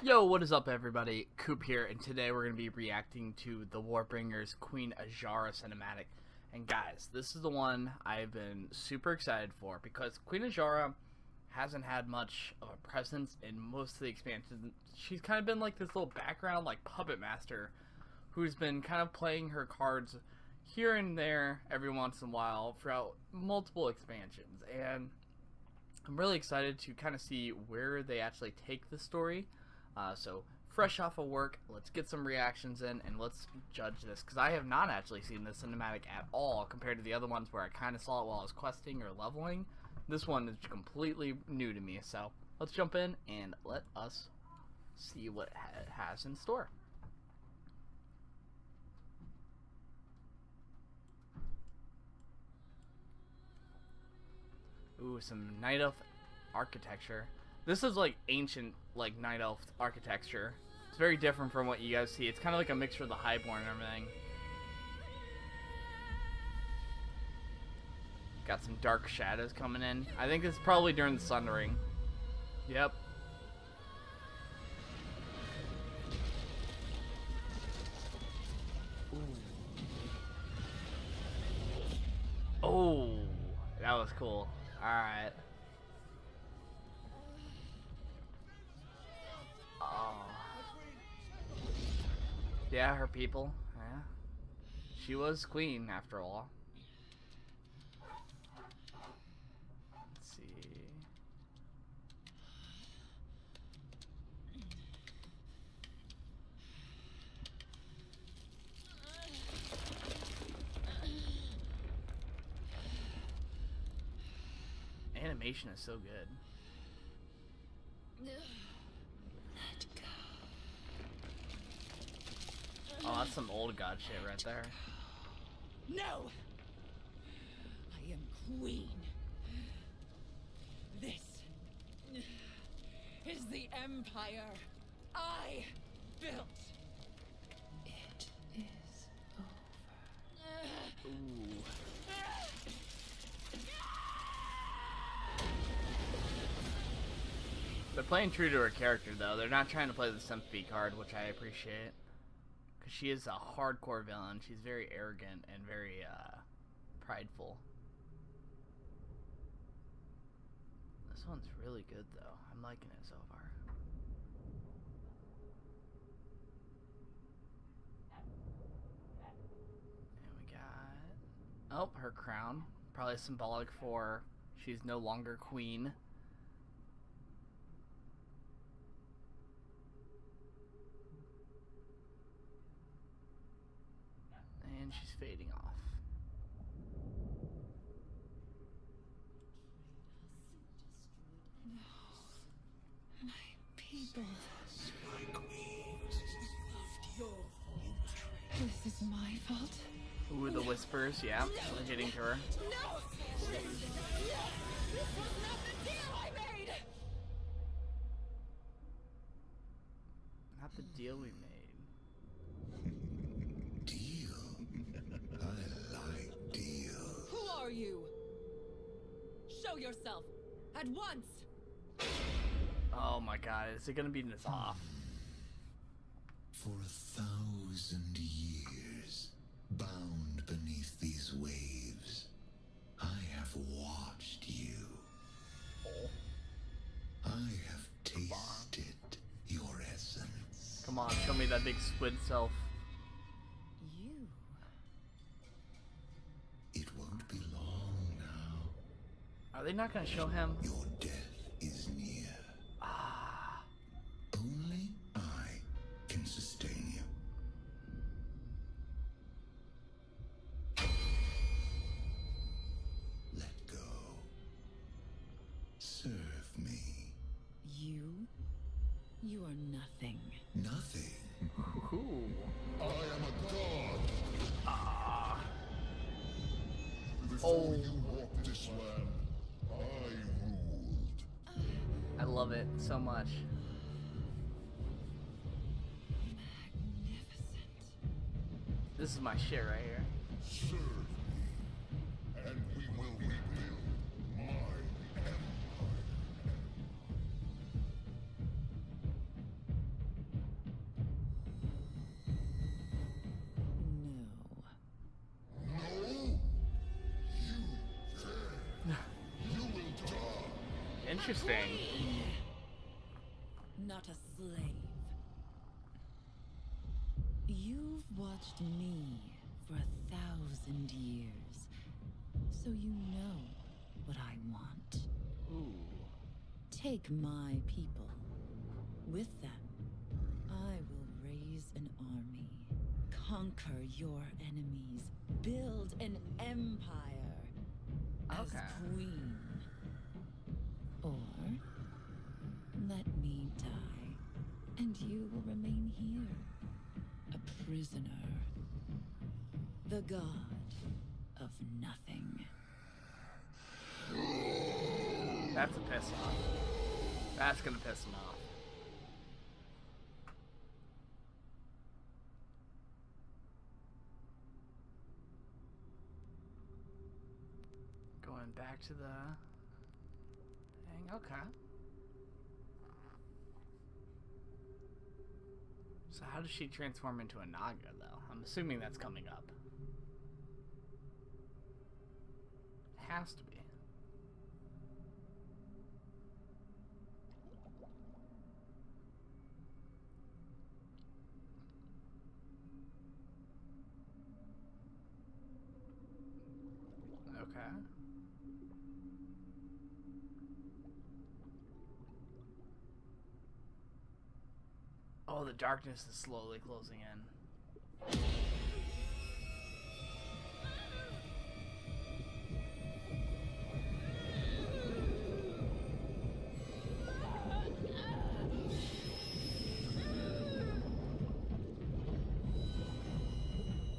Yo, what is up everybody? Coop here, and today we're going to be reacting to the Warbringers Queen Azshara cinematic. And guys, this is the one I've been super excited for because Queen Azshara hasn't had much of a presence in most of the expansions. She's kind of been like this little background like puppet master who's been kind of playing her cards here and there every once in a while throughout multiple expansions. And I'm really excited to kind of see where they actually take the story. So fresh off of work, let's get some reactions in and let's judge this, because I have not actually seen this cinematic at all compared to the other ones where I kind of saw it while I was questing or leveling. This one is completely new to me, so let's jump in and let us see what it has in store. Ooh, some Night Elf architecture. This is like ancient, like Night Elf architecture. It's very different from what you guys see. It's kind of like a mixture of the Highborn and everything. Got some dark shadows coming in. I think it's probably during the Sundering. Yep. Ooh. Oh, that was cool. Alright. Oh. Yeah, her people. Yeah. She was queen after all. Let's see. Animation is so good. Oh, that's some old god shit right there. No! I am queen. This is the empire I built. It is over. Ooh. They're playing true to her character, though. They're not trying to play the sympathy card, which I appreciate. Because she is a hardcore villain. She's very arrogant and very prideful. This one's really good, though. I'm liking it so far. And we got... oh, her crown. Probably symbolic for she's no longer queen. And she's fading off. No. My people. My queen. You left your fault. This is my fault. Ooh, the whispers, yeah. We're getting to her. No! This was not the deal I made! Not the deal we made. Who are you? Show yourself at once. Oh my god, is it gonna be this off? For 1,000 years, bound beneath these waves, I have watched you. I have tasted your essence. Come on, show me that big squid self. You? It won't be long now. Are they not gonna show him? Your death is near. Ah. Only I can sustain you. Let go. Serve me. You are nothing. Nothing. Ooh. I am a god. Ah. Before Oh. you walked this land, I ruled. I love it so much. Magnificent. This is my shit right here. Serve me, and we will rebuild my empire. Interesting. Not a slave. You've watched me for 1,000 years, so you know what I want. Ooh. Take my people. With them, I will raise an army, conquer your enemies, build an empire as Okay. queen. Or let me die, and you will remain here, a prisoner. The god of nothing. That's a piss off. That's gonna piss him off. Going back to the thing. Okay. So how does she transform into a Naga, though? I'm assuming that's coming up. It has to be. Okay. Oh, the darkness is slowly closing in.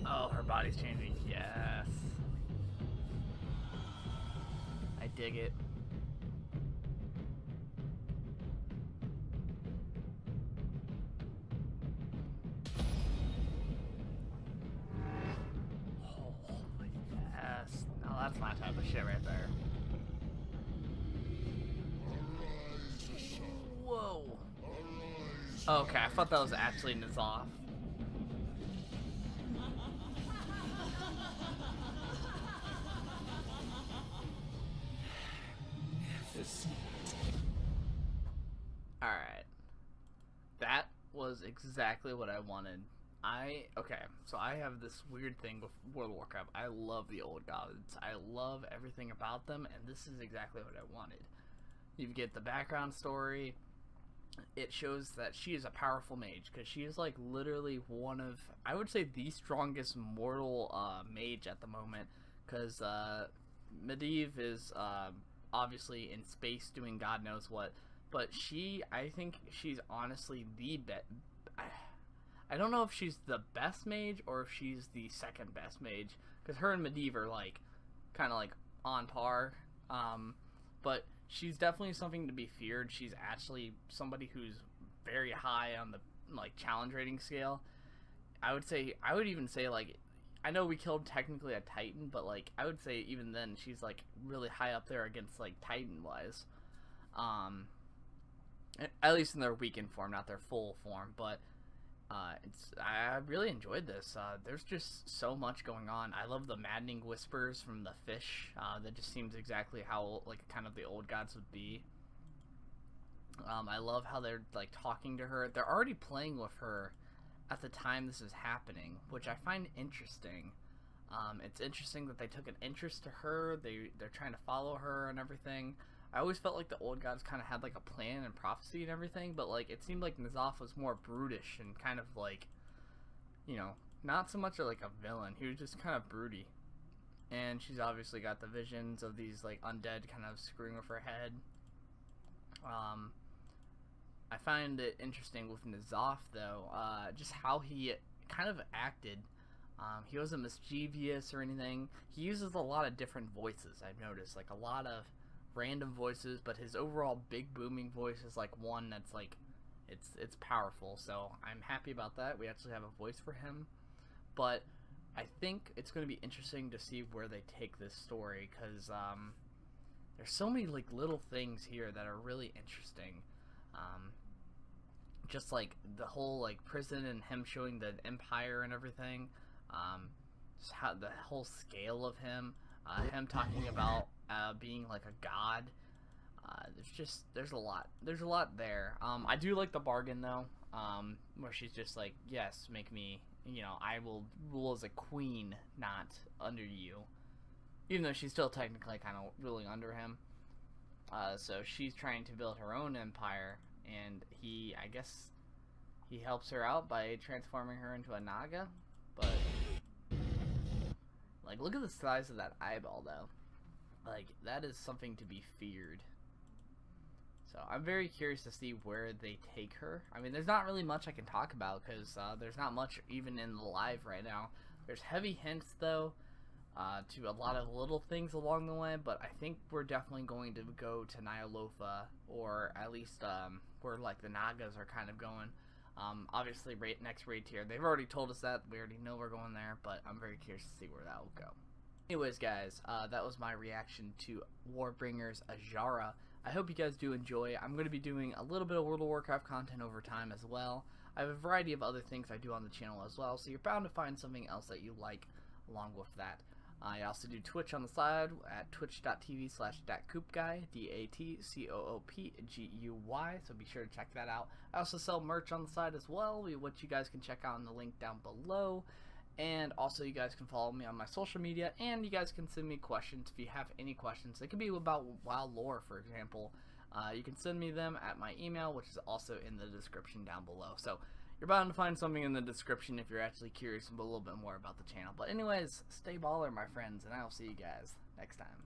Oh, her body's changing. Yes. I dig it. Yes. No, that's my type of shit right there. Whoa. Okay, I thought that was actually N'Zoth. Alright. That was exactly what I wanted. Okay, so I have this weird thing with World of Warcraft. I love the old gods. I love everything about them, and this is exactly what I wanted. You get the background story. It shows that she is a powerful mage, because she is like literally one of, I would say, the strongest mortal mage at the moment, because Medivh is obviously in space doing God knows what, but I think she's honestly the best. I don't know if she's the best mage or if she's the second best mage, because her and Medivh are like kind of like on par, but she's definitely something to be feared. She's actually somebody who's very high on the like challenge rating scale. I would even say, like, I know we killed technically a Titan, but like I would say even then she's like really high up there against like Titan wise, at least in their weakened form, not their full form. But I really enjoyed this. There's just so much going on. I love the maddening whispers from the fish. That just seems exactly how like kind of the old gods would be. I love how they're like talking to her. They're already playing with her at the time this is happening, which I find interesting. It's interesting that they took an interest to her. They're trying to follow her and everything. I always felt like the old gods kind of had like a plan and prophecy and everything, but like it seemed like N'Zoth was more brutish and kind of like, you know, not so much like a villain. He was just kind of broody. And she's obviously got the visions of these like undead kind of screwing with her head. I find it interesting with N'Zoth though, just how he kind of acted. He wasn't mischievous or anything. He uses a lot of different voices, I've noticed, like a lot of random voices, but his overall big booming voice is like one that's like it's powerful. So I'm happy about that. We actually have a voice for him. But I think it's going to be interesting to see where they take this story, because there's so many like little things here that are really interesting. Just like the whole like prison and him showing the empire and everything, just how the whole scale of him, him talking about being like a god, There's a lot there. I do like the bargain though, where she's just like, yes, make me, I will rule as a queen, not under you, even though she's still technically kind of ruling under him. So she's trying to build her own empire, and I guess he helps her out by transforming her into a Naga. But like, look at the size of that eyeball though. Like, that is something to be feared. So I'm very curious to see where they take her. I mean, there's not really much I can talk about because there's not much even in the live right now. There's heavy hints though to a lot of little things along the way, but I think we're definitely going to go to Nyalofa, or at least where like the Nagas are kind of going. Obviously next raid tier, they've already told us that, we already know we're going there, but I'm very curious to see where that will go. Anyways guys, that was my reaction to Warbringers Azshara. I hope you guys do enjoy. I'm going to be doing a little bit of World of Warcraft content over time as well. I have a variety of other things I do on the channel as well, so you're bound to find something else that you like along with that. I also do Twitch on the side at twitch.tv/Datcoopguy, DATCOOPGUY, so be sure to check that out. I also sell merch on the side as well, which you guys can check out in the link down below. And also you guys can follow me on my social media, and you guys can send me questions if you have any questions. They could be about WoW lore, for example. You can send me them at my email, which is also in the description down below. So you're bound to find something in the description if you're actually curious a little bit more about the channel. But anyways, stay baller, my friends, and I'll see you guys next time.